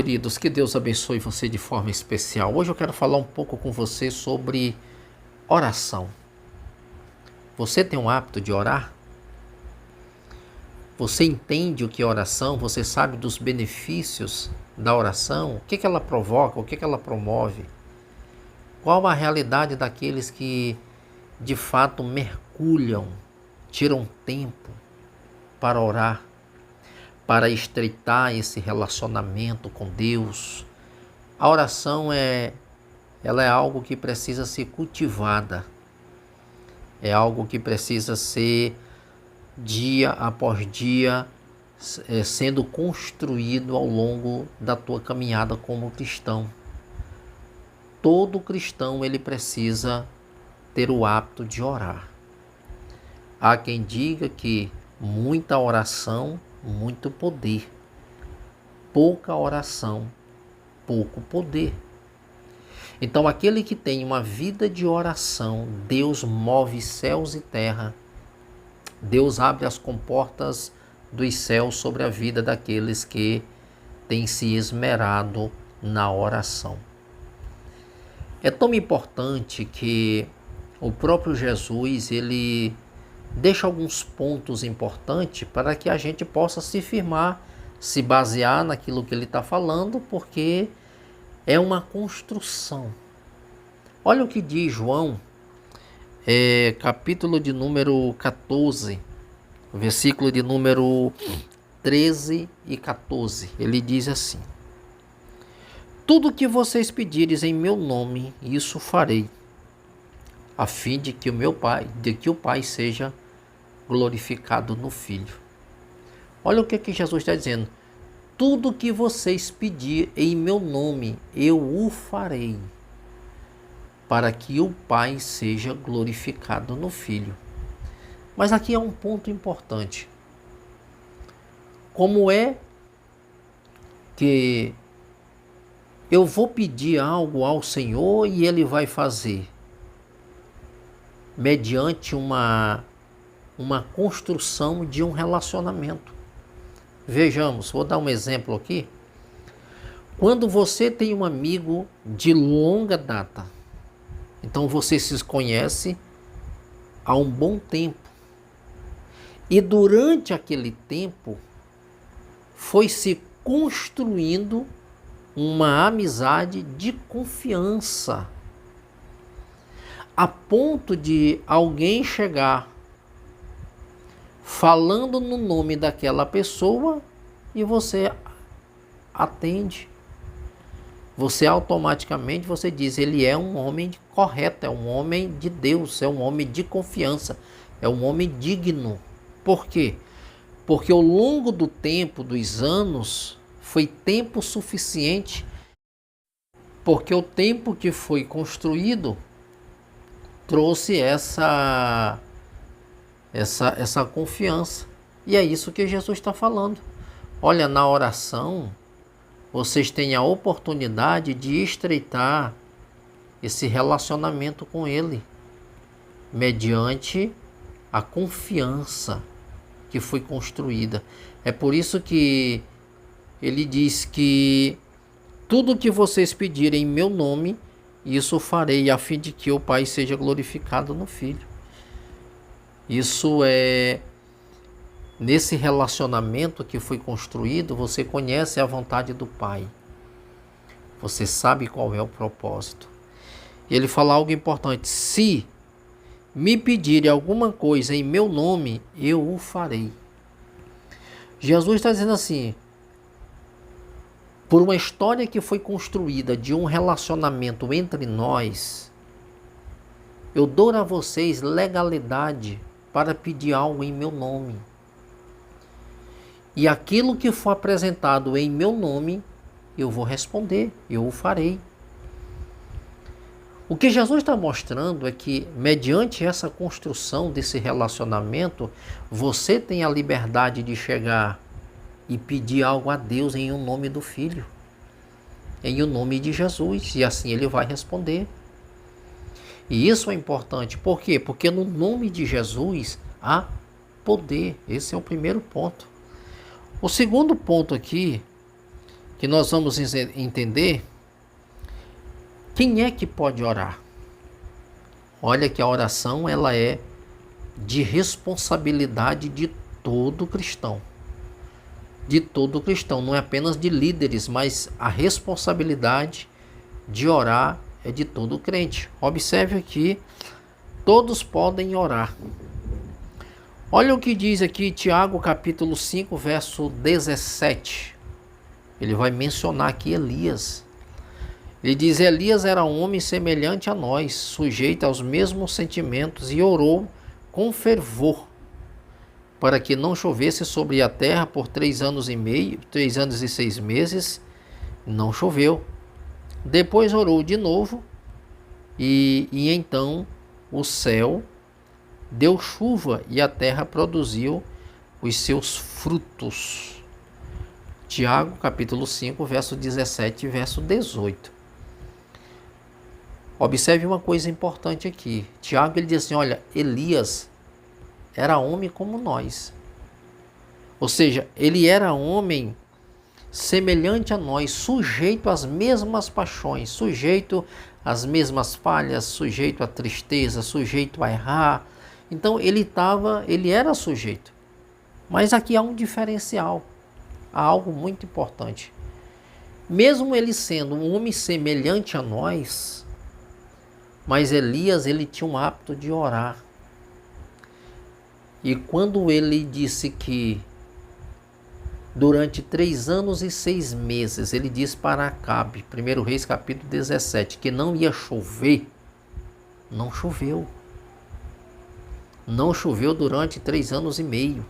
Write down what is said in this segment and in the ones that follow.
queridos, que Deus abençoe você de forma especial. Hoje eu quero falar um pouco com você sobre oração. Você tem um hábito de orar? Você entende o que é oração? Você sabe dos benefícios da oração? O que ela provoca? O que ela promove? Qual a realidade daqueles que de fato mergulham, tiram tempo para orar, para estreitar esse relacionamento com Deus? A oração ela é algo que precisa ser cultivada, é algo que precisa ser dia após dia sendo construído ao longo da tua caminhada como cristão. Todo cristão ele precisa ter o hábito de orar. Há quem diga que muita oração, muito poder. Pouca oração, pouco poder. Então, aquele que tem uma vida de oração, Deus move céus e terra. Deus abre as comportas dos céus sobre a vida daqueles que têm se esmerado na oração. É tão importante que o próprio Jesus, ele deixa alguns pontos importantes para que a gente possa se firmar, se basear naquilo que ele está falando, porque é uma construção. Olha o que diz João, capítulo de número 14, versículo de número 13 e 14. Ele diz assim: tudo que vocês pedires em meu nome, isso farei, a fim de que o Pai seja glorificado no Filho. Olha o que Jesus está dizendo. Tudo que vocês pedirem em meu nome, eu o farei, para que o Pai seja glorificado no Filho. Mas aqui é um ponto importante. Como é que eu vou pedir algo ao Senhor e Ele vai fazer? Mediante uma construção de um relacionamento. Vejamos, vou dar um exemplo aqui. Quando você tem um amigo de longa data, então você se conhece há um bom tempo. E durante aquele tempo foi se construindo uma amizade de confiança, a ponto de alguém chegar falando no nome daquela pessoa e você atende. Você automaticamente diz, ele é um homem correto, é um homem de Deus, é um homem de confiança, é um homem digno. Por quê? Porque ao longo do tempo, dos anos, foi tempo suficiente, porque o tempo que foi construído trouxe essa confiança. E é isso que Jesus está falando. Olha, na oração, vocês têm a oportunidade de estreitar esse relacionamento com Ele, mediante a confiança que foi construída. É por isso que Ele diz que tudo que vocês pedirem em meu nome, isso farei, a fim de que o Pai seja glorificado no Filho. Isso é, nesse relacionamento que foi construído, você conhece a vontade do Pai. Você sabe qual é o propósito. Ele fala algo importante: se me pedirem alguma coisa em meu nome, eu o farei. Jesus está dizendo assim, por uma história que foi construída de um relacionamento entre nós, eu dou a vocês legalidade para pedir algo em meu nome. E aquilo que for apresentado em meu nome, eu vou responder, eu o farei. O que Jesus está mostrando é que, mediante essa construção desse relacionamento, você tem a liberdade de chegar e pedir algo a Deus em um nome do Filho, em um nome de Jesus, e assim Ele vai responder. E isso é importante, por quê? Porque no nome de Jesus há poder. Esse é o primeiro ponto. O segundo ponto aqui, que nós vamos entender quem é que pode orar. Olha que a oração ela é de responsabilidade de todo cristão. De todo cristão, não é apenas de líderes, mas a responsabilidade de orar é de todo crente. Observe aqui, todos podem orar. Olha o que diz aqui Tiago capítulo 5, verso 17. Ele vai mencionar aqui Elias. Ele diz: Elias era um homem semelhante a nós, sujeito aos mesmos sentimentos, e orou com fervor para que não chovesse sobre a terra por 3 anos e meio, 3 anos e 6 meses, não choveu. Depois orou de novo, e então o céu deu chuva e a terra produziu os seus frutos. Tiago, capítulo 5, verso 17 e verso 18. Observe uma coisa importante aqui. Tiago ele diz assim, olha, Elias era homem como nós. Ou seja, ele era homem semelhante a nós, sujeito às mesmas paixões, sujeito às mesmas falhas, sujeito à tristeza, sujeito a errar. Então ele era sujeito. Mas aqui há um diferencial, há algo muito importante. Mesmo ele sendo um homem semelhante a nós, mas Elias ele tinha um hábito de orar. E quando ele disse que durante 3 anos e 6 meses, ele disse para Acabe, 1 Reis capítulo 17, que não ia chover, não choveu. Não choveu durante 3 anos e meio.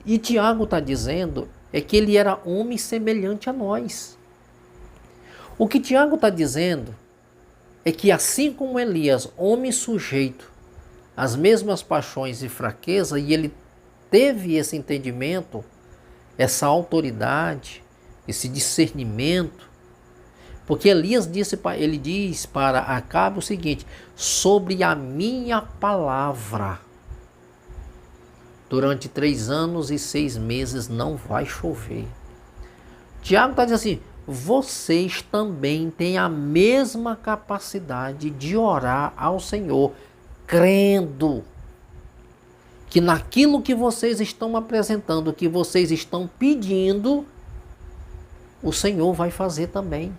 E Tiago está dizendo é que ele era homem semelhante a nós. O que Tiago está dizendo é que assim como Elias, homem sujeito às mesmas paixões e fraqueza, e ele teve esse entendimento, essa autoridade, esse discernimento, porque Elias diz para Acabe o seguinte: sobre a minha palavra, durante 3 anos e 6 meses não vai chover. Tiago está dizendo assim, vocês também têm a mesma capacidade de orar ao Senhor, crendo que naquilo que vocês estão apresentando, que vocês estão pedindo, o Senhor vai fazer também.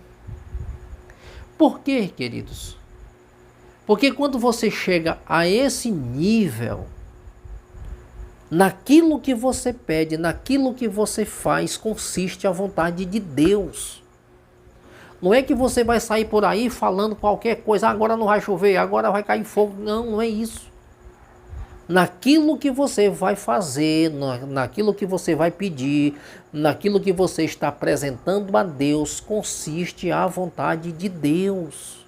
Por quê, queridos? Porque quando você chega a esse nível, naquilo que você pede, naquilo que você faz, consiste a vontade de Deus. Não é que você vai sair por aí falando qualquer coisa, agora não vai chover, agora vai cair fogo. Não, não é isso. Naquilo que você vai fazer, naquilo que você vai pedir, naquilo que você está apresentando a Deus, consiste a vontade de Deus.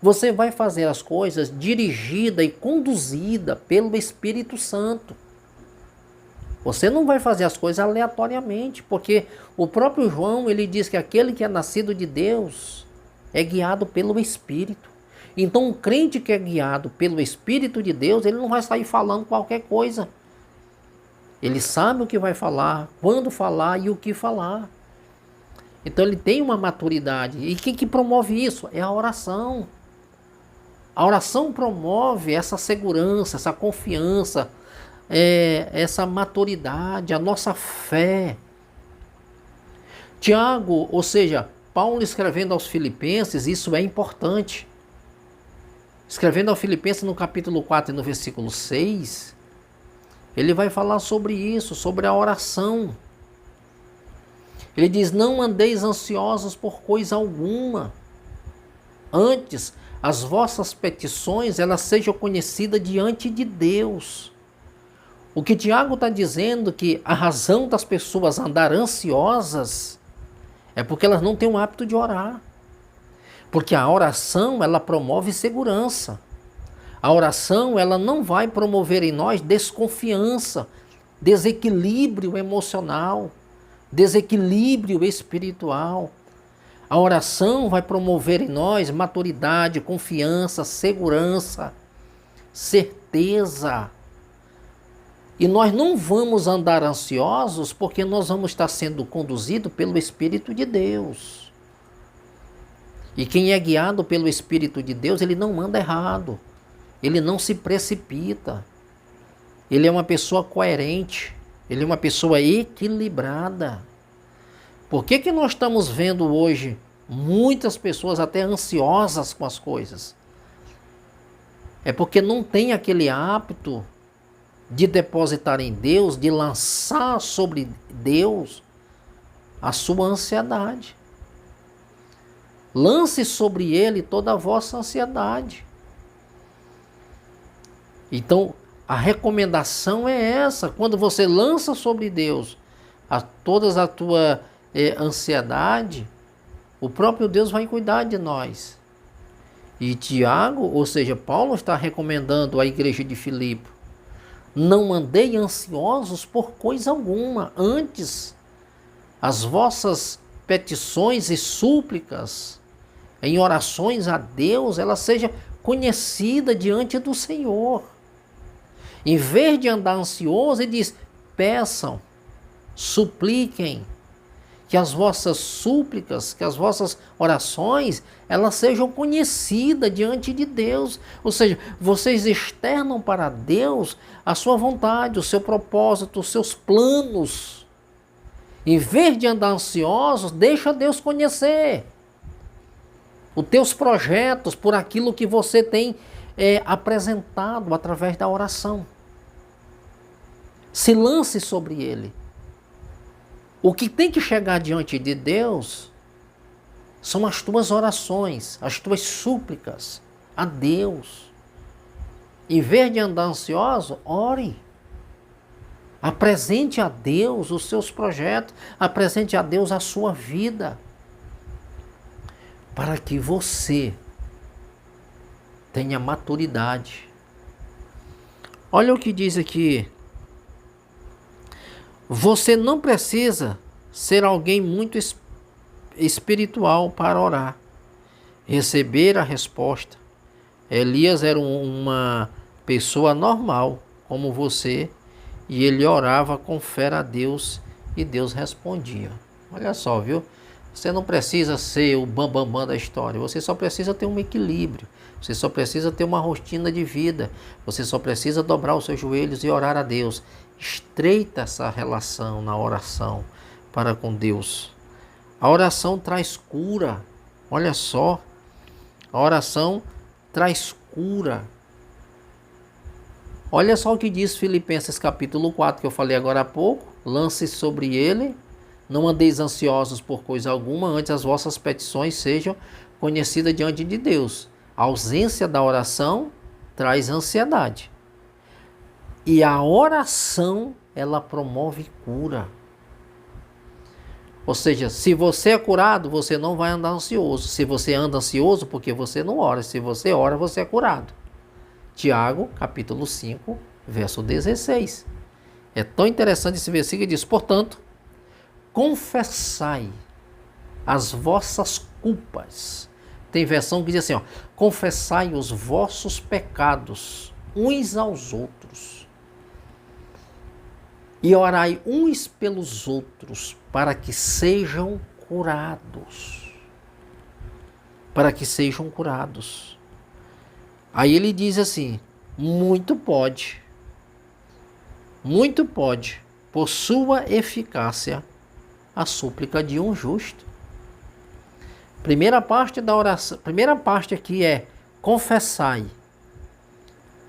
Você vai fazer as coisas dirigida e conduzida pelo Espírito Santo. Você não vai fazer as coisas aleatoriamente, porque o próprio João ele diz que aquele que é nascido de Deus é guiado pelo Espírito. Então um crente que é guiado pelo Espírito de Deus, ele não vai sair falando qualquer coisa. Ele sabe o que vai falar, quando falar e o que falar. Então ele tem uma maturidade. E o que promove isso? É a oração. A oração promove essa segurança, essa confiança, essa maturidade, a nossa fé. Tiago, ou seja, Paulo escrevendo aos Filipenses, isso é importante. Escrevendo aos Filipenses no capítulo 4 e no versículo 6, ele vai falar sobre isso, sobre a oração. Ele diz, não andeis ansiosos por coisa alguma. Antes, as vossas petições, elas sejam conhecidas diante de Deus. O que Tiago está dizendo que a razão das pessoas andar ansiosas é porque elas não têm o hábito de orar. Porque a oração, ela promove segurança. A oração, ela não vai promover em nós desconfiança, desequilíbrio emocional, desequilíbrio espiritual. A oração vai promover em nós maturidade, confiança, segurança, certeza. E nós não vamos andar ansiosos porque nós vamos estar sendo conduzidos pelo Espírito de Deus. E quem é guiado pelo Espírito de Deus, ele não anda errado. Ele não se precipita. Ele é uma pessoa coerente. Ele é uma pessoa equilibrada. Por que nós estamos vendo hoje muitas pessoas até ansiosas com as coisas? É porque não tem aquele hábito de depositar em Deus, de lançar sobre Deus a sua ansiedade. Lance sobre Ele toda a vossa ansiedade. Então, a recomendação é essa. Quando você lança sobre Deus toda a tua ansiedade, o próprio Deus vai cuidar de nós. E Tiago, ou seja, Paulo está recomendando à igreja de Filipe: não andei ansiosos por coisa alguma, antes as vossas petições e súplicas em orações a Deus, ela seja conhecida diante do Senhor. Em vez de andar ansioso, ele diz: peçam, supliquem, que as vossas súplicas, que as vossas orações, elas sejam conhecidas diante de Deus. Ou seja, vocês externam para Deus a sua vontade, o seu propósito, os seus planos. Em vez de andar ansiosos, deixa Deus conhecer os teus projetos por aquilo que você tem apresentado através da oração. Se lance sobre Ele. O que tem que chegar diante de Deus são as tuas orações, as tuas súplicas a Deus. Em vez de andar ansioso, ore. Apresente a Deus os seus projetos, apresente a Deus a sua vida, para que você tenha maturidade. Olha o que diz aqui. Você não precisa ser alguém muito espiritual para orar, receber a resposta. Elias era uma pessoa normal, como você, e ele orava com fé a Deus e Deus respondia. Olha só, viu? Você não precisa ser o bambambam da história, você só precisa ter um equilíbrio, você só precisa ter uma rotina de vida, você só precisa dobrar os seus joelhos e orar a Deus. Estreita essa relação na oração para com Deus. A oração traz cura. Olha só, a oração traz cura. Olha só o que diz Filipenses capítulo 4, que eu falei agora há pouco. Lance sobre ele, não andeis ansiosos por coisa alguma, antes as vossas petições sejam conhecidas diante de Deus. A ausência da oração traz ansiedade. E a oração, ela promove cura. Ou seja, se você é curado, você não vai andar ansioso. Se você anda ansioso, porque você não ora. Se você ora, você é curado. Tiago, capítulo 5, verso 16. É tão interessante esse versículo que diz: portanto, confessai as vossas culpas. Tem versão que diz assim, confessai os vossos pecados uns aos outros. E orai uns pelos outros, para que sejam curados. Para que sejam curados. Aí ele diz assim: muito pode, por sua eficácia, a súplica de um justo. Primeira parte da oração, primeira parte aqui é: confessai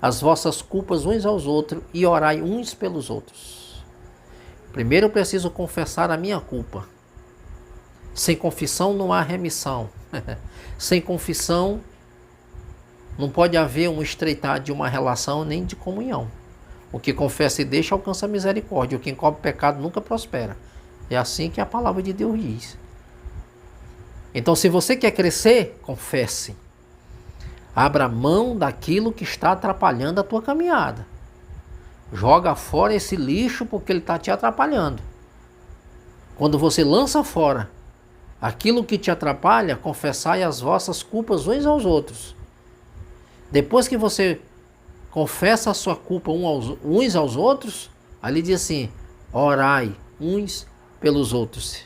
as vossas culpas uns aos outros e orai uns pelos outros. Primeiro eu preciso confessar a minha culpa. Sem confissão não há remissão. Sem confissão não pode haver um estreitar de uma relação nem de comunhão. O que confessa e deixa alcança a misericórdia. O que encobre pecado nunca prospera. É assim que a palavra de Deus diz. Então, se você quer crescer, confesse. Abra mão daquilo que está atrapalhando a tua caminhada. Joga fora esse lixo porque ele está te atrapalhando. Quando você lança fora aquilo que te atrapalha, confessai as vossas culpas uns aos outros. Depois que você confessa a sua culpa uns aos outros, Ali diz assim: orai uns pelos outros.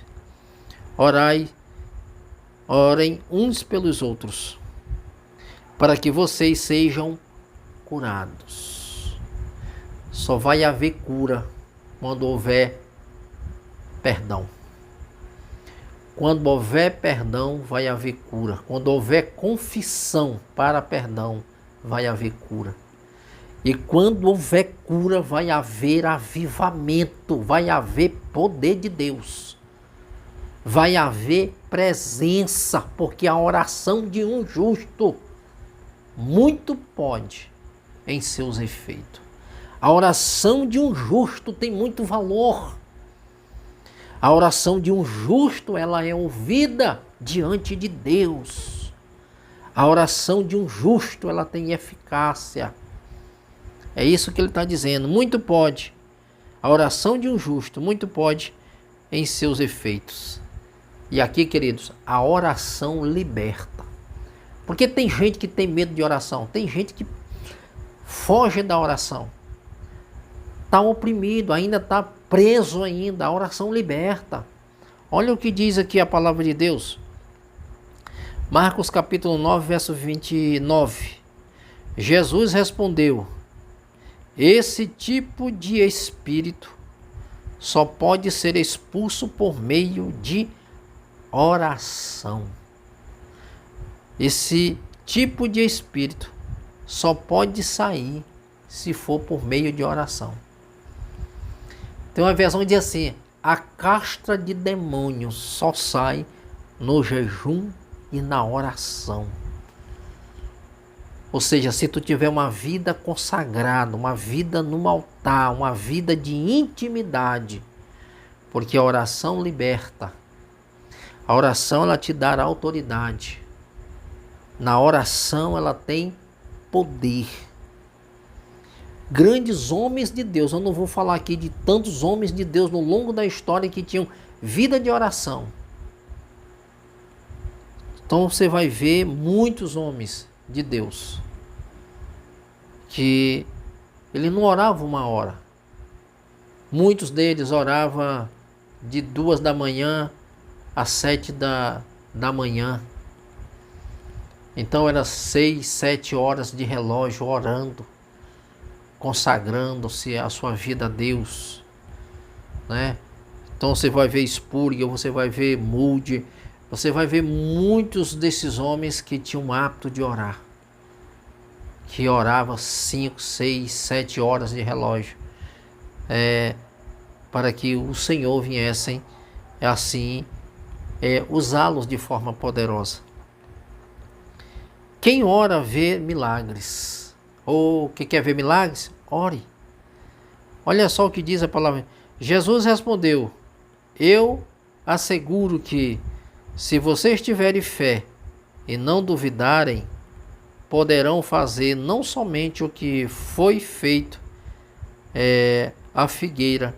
Orem uns pelos outros, para que vocês sejam curados. Só vai haver cura quando houver perdão. Quando houver perdão, vai haver cura. Quando houver confissão para perdão, vai haver cura. E quando houver cura, vai haver avivamento, vai haver poder de Deus. Vai haver presença, porque a oração de um justo muito pode em seus efeitos. A oração de um justo tem muito valor. A oração de um justo, ela é ouvida diante de Deus. A oração de um justo, ela tem eficácia. É isso que ele está dizendo. Muito pode. A oração de um justo, muito pode em seus efeitos. E aqui, queridos, a oração liberta. Porque tem gente que tem medo de oração. Tem gente que foge da oração. Está oprimido, ainda está preso ainda. A oração liberta. Olha o que diz aqui a palavra de Deus. Marcos capítulo 9, verso 29. Jesus respondeu: esse tipo de espírito só pode ser expulso por meio de oração. Esse tipo de espírito só pode sair se for por meio de oração. Tem uma versão que diz assim: a castra de demônios só sai no jejum e na oração. Ou seja, se tu tiver uma vida consagrada, uma vida no altar, uma vida de intimidade, porque a oração liberta. A oração, ela te dá autoridade. Na oração ela tem poder. Grandes homens de Deus, eu não vou falar aqui de tantos homens de Deus no longo da história que tinham vida de oração. Então você vai ver muitos homens de Deus que ele não orava uma hora. Muitos deles oravam de 2 da manhã às 7 da manhã. Então era 6, 7 horas de relógio orando, consagrando-se a sua vida a Deus, né? Então você vai ver Spurgeon, você vai ver Moody, você vai ver muitos desses homens que tinham hábito de orar, que oravam 5, 6, 7 horas de relógio, para que o Senhor viessem assim usá-los de forma poderosa. Quem ora vê milagres. Ou que quer ver milagres? Ore. Olha só o que diz a palavra. Jesus respondeu: eu asseguro que, se vocês tiverem fé e não duvidarem, poderão fazer não somente o que foi feito à figueira,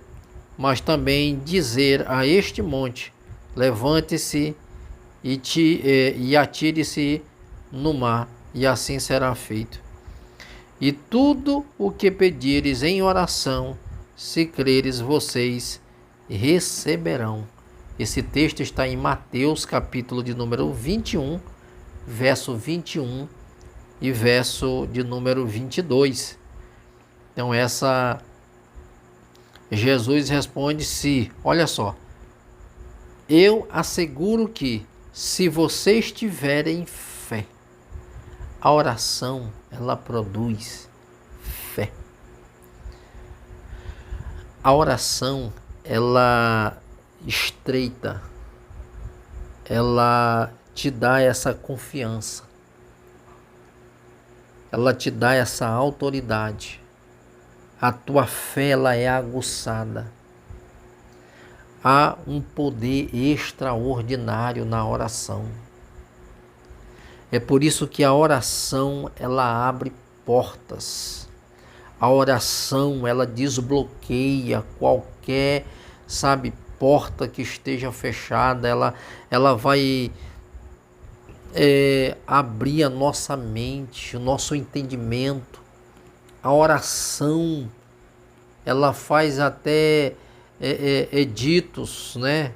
mas também dizer a este monte: levante-se e atire-se no mar, e assim será feito. E tudo o que pedires em oração, se creres, vocês receberão. Esse texto está em Mateus, capítulo de número 21, verso 21 e verso de número 22. Então Jesus responde olha só, eu asseguro que, se vocês tiverem fé, a oração, ela produz fé. A oração, ela estreita, ela te dá essa confiança, ela te dá essa autoridade. A tua fé, ela é aguçada. Há um poder extraordinário na oração. É por isso que a oração, ela abre portas. A oração, ela desbloqueia qualquer, porta que esteja fechada. Ela vai abrir a nossa mente, o nosso entendimento. A oração, ela faz até editos, né?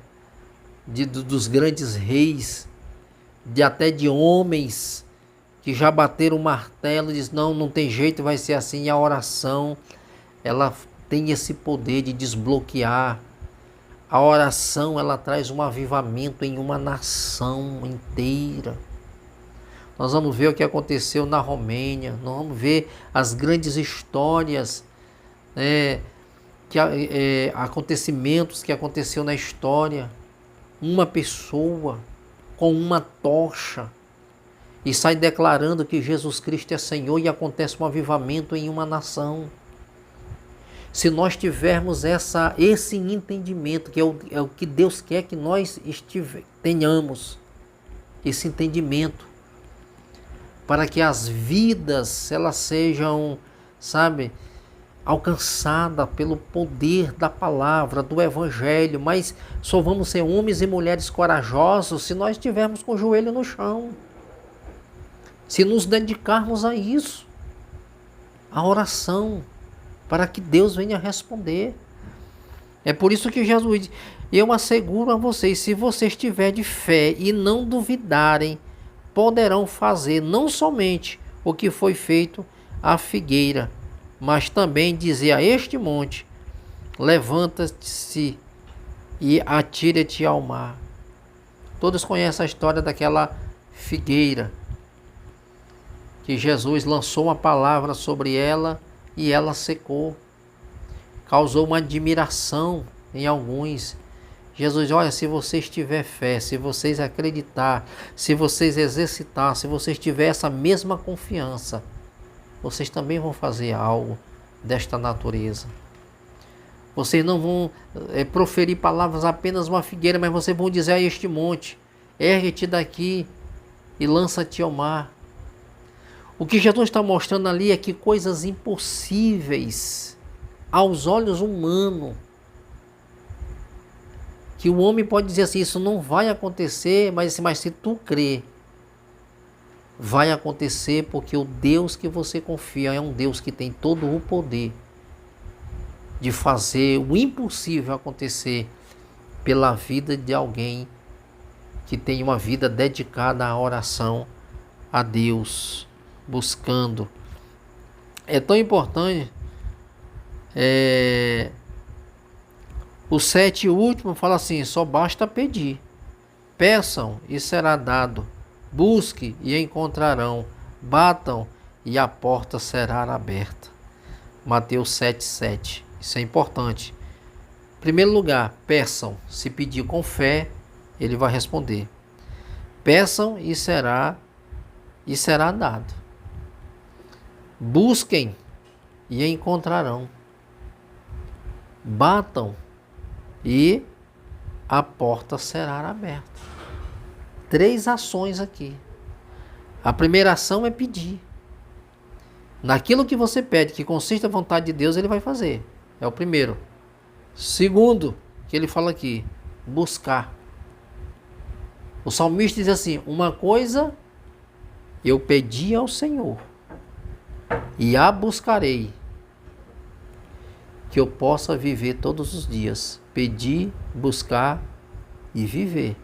Dos grandes reis, até de homens que já bateram o martelo e diz, não tem jeito, vai ser assim. E a oração, ela tem esse poder de desbloquear. A oração, ela traz um avivamento em uma nação inteira. Nós vamos ver o que aconteceu na Romênia, nós vamos ver as grandes histórias, acontecimentos que aconteceu na história. Uma pessoa com uma tocha e sai declarando que Jesus Cristo é Senhor, e acontece um avivamento em uma nação. Se nós tivermos esse entendimento, que é o que Deus quer que nós tenhamos, esse entendimento, para que as vidas elas sejam, alcançadas pelo poder da palavra, do Evangelho. Mas só vamos ser homens e mulheres corajosos se nós estivermos com o joelho no chão, se nos dedicarmos a isso, a oração, para que Deus venha responder. É por isso que Jesus diz, eu asseguro a vocês, se vocês tiverem fé e não duvidarem, poderão fazer não somente o que foi feito à figueira, mas também dizer a este monte, levanta-se e atira-te ao mar. Todos conhecem a história daquela figueira, que Jesus lançou uma palavra sobre ela e ela secou. Causou uma admiração em alguns. Jesus, olha, se vocês tiverem fé, se vocês acreditar, se vocês exercitar, se vocês tiverem essa mesma confiança, vocês também vão fazer algo desta natureza. Vocês não vão proferir palavras apenas uma figueira, mas vocês vão dizer a este monte, ergue-te daqui e lança-te ao mar. O que Jesus está mostrando ali é que coisas impossíveis aos olhos humanos, que o homem pode dizer assim, isso não vai acontecer, mas se tu crer, vai acontecer, porque o Deus que você confia é um Deus que tem todo o poder de fazer o impossível acontecer pela vida de alguém que tem uma vida dedicada à oração a Deus, buscando. É tão importante. O 7 último fala assim, só basta pedir. Peçam e será dado. Busque e encontrarão. Batam e a porta será aberta. Mateus 7,7. Isso é importante. Em primeiro lugar, peçam. Se pedir com fé, ele vai responder. Peçam e será dado. Busquem e encontrarão. Batam e a porta será aberta. 3 ações aqui. A primeira ação é pedir. Naquilo que você pede, que consiste a vontade de Deus, ele vai fazer. É o primeiro. Segundo, que ele fala aqui, buscar. O salmista diz assim, uma coisa eu pedi ao Senhor, e a buscarei, que eu possa viver todos os dias. Pedir, buscar e viver.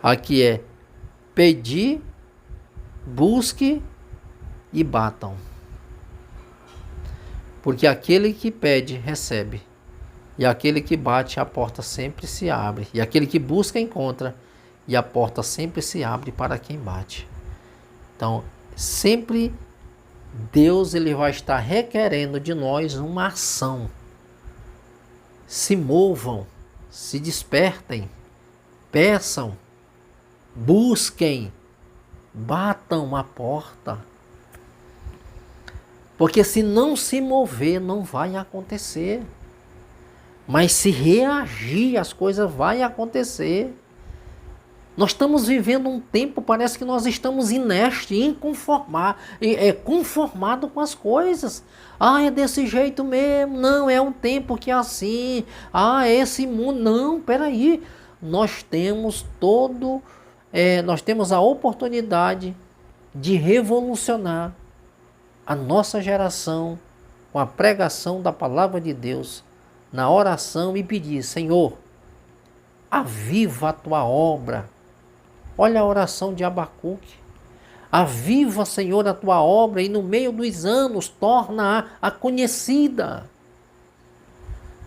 Aqui é pedir, busque e batam. Porque aquele que pede, recebe. E aquele que bate, a porta sempre se abre. E aquele que busca, encontra. E a porta sempre se abre para quem bate. Então, sempre Deus ele vai estar requerendo de nós uma ação. Se movam, se despertem, peçam, busquem, batam a porta. Porque se não se mover, não vai acontecer. Mas se reagir, as coisas vão acontecer. Nós estamos vivendo um tempo, parece que nós estamos inertes, conformado com as coisas. É desse jeito mesmo. Não, é um tempo que é assim. É esse mundo. Não, peraí. Nós temos a oportunidade de revolucionar a nossa geração com a pregação da palavra de Deus, na oração e pedir: Senhor, aviva a tua obra. Olha a oração de Abacuque. Aviva, Senhor, a tua obra e no meio dos anos torna-a conhecida.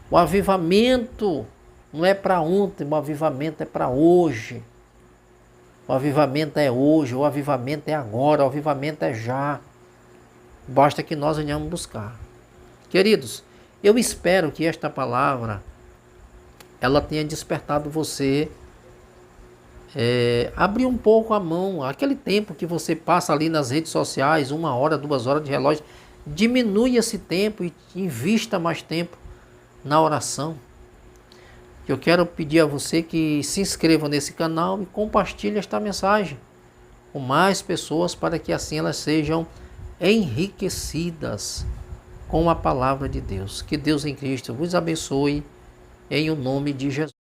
O avivamento não é para ontem, o avivamento é para hoje. O avivamento é hoje, o avivamento é agora, o avivamento é já. Basta que nós venhamos buscar. Queridos, eu espero que esta palavra ela tenha despertado você, abrir um pouco a mão. Aquele tempo que você passa ali nas redes sociais, 1 hora, 2 horas de relógio, diminui esse tempo e invista mais tempo na oração. Eu quero pedir a você que se inscreva nesse canal e compartilhe esta mensagem com mais pessoas, para que assim elas sejam enriquecidas com a palavra de Deus. Que Deus em Cristo vos abençoe, em o nome de Jesus.